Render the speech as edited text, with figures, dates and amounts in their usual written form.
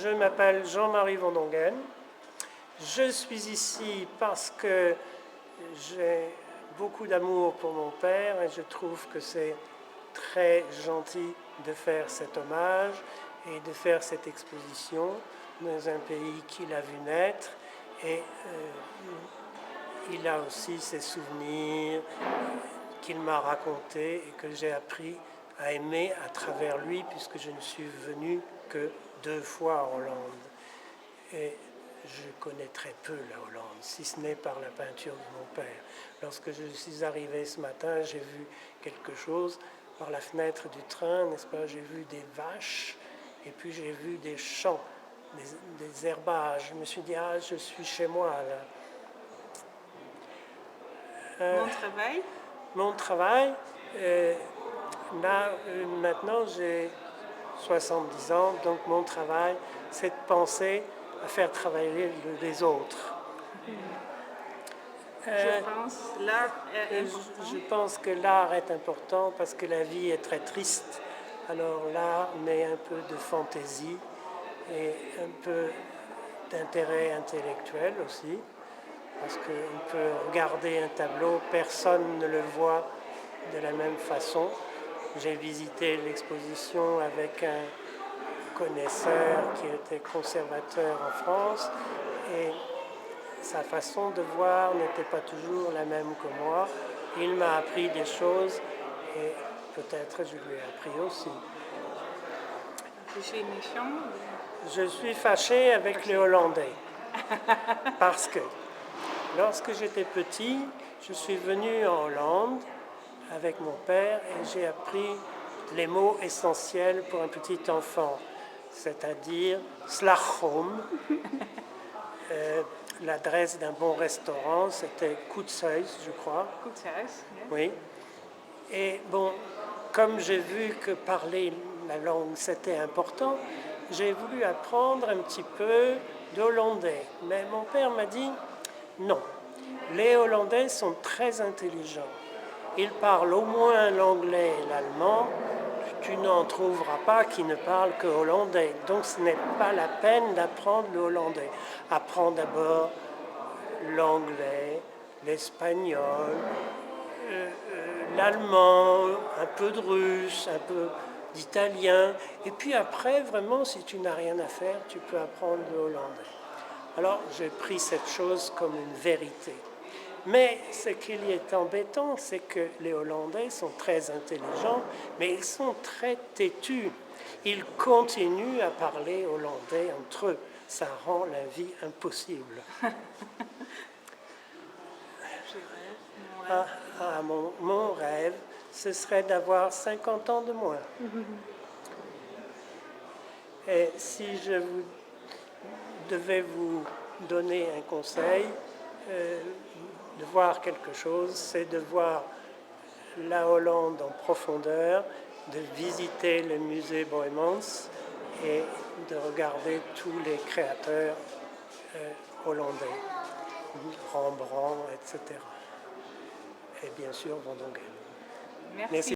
je m'appelle Jean-Marie Van Dongen. Je suis ici parce que j'ai beaucoup d'amour pour mon père et je trouve que c'est très gentil de faire cet hommage et de faire cette exposition dans un pays qu'il a vu naître. Et il a aussi ses souvenirs qu'il m'a racontés et que j'ai appris à aimer à travers lui, puisque je ne suis venu que 2 fois en Hollande. Et je connais très peu la Hollande, si ce n'est par la peinture de mon père. Lorsque je suis arrivé ce matin, j'ai vu quelque chose par la fenêtre du train, n'est-ce pas? J'ai vu des vaches et puis j'ai vu des champs, des herbages. Je me suis dit, ah, je suis chez moi là. Mon travail, là, maintenant j'ai 70 ans, donc mon travail, c'est de penser à faire travailler les autres. Je pense que l'art est important parce que la vie est très triste. Alors l'art met un peu de fantaisie et un peu d'intérêt intellectuel aussi. Parce qu'on peut regarder un tableau, personne ne le voit de la même façon. J'ai visité l'exposition avec un connaisseur qui était conservateur en France et sa façon de voir n'était pas toujours la même que moi. Il m'a appris des choses et peut-être je lui ai appris aussi. Je suis fâché avec les Hollandais parce que lorsque j'étais petit, je suis venu en Hollande avec mon père et j'ai appris les mots essentiels pour un petit enfant, c'est-à-dire slagroom. L'adresse d'un bon restaurant, c'était Koetshuis, je crois. Oui. Et bon, comme j'ai vu que parler la langue, c'était important, j'ai voulu apprendre un petit peu d'hollandais. Mais mon père m'a dit, non, les Hollandais sont très intelligents. Ils parlent au moins l'anglais et l'allemand. Tu n'en trouveras pas qui ne parlent que hollandais. Donc ce n'est pas la peine d'apprendre le hollandais. Apprends d'abord l'anglais, l'espagnol, l'allemand, un peu de russe, un peu d'italien. Et puis après, vraiment, si tu n'as rien à faire, tu peux apprendre le hollandais. Alors j'ai pris cette chose comme une vérité. Mais ce qui est embêtant, c'est que les Hollandais sont très intelligents, mais ils sont très têtus. Ils continuent à parler hollandais entre eux. Ça rend la vie impossible. Mon rêve, ce serait d'avoir 50 ans de moins. Et si je devais vous donner un conseil, de voir quelque chose, c'est de voir la Hollande en profondeur, de visiter le musée Boijmans et de regarder tous les créateurs hollandais, Rembrandt, etc. Et bien sûr Van Dongen. Merci.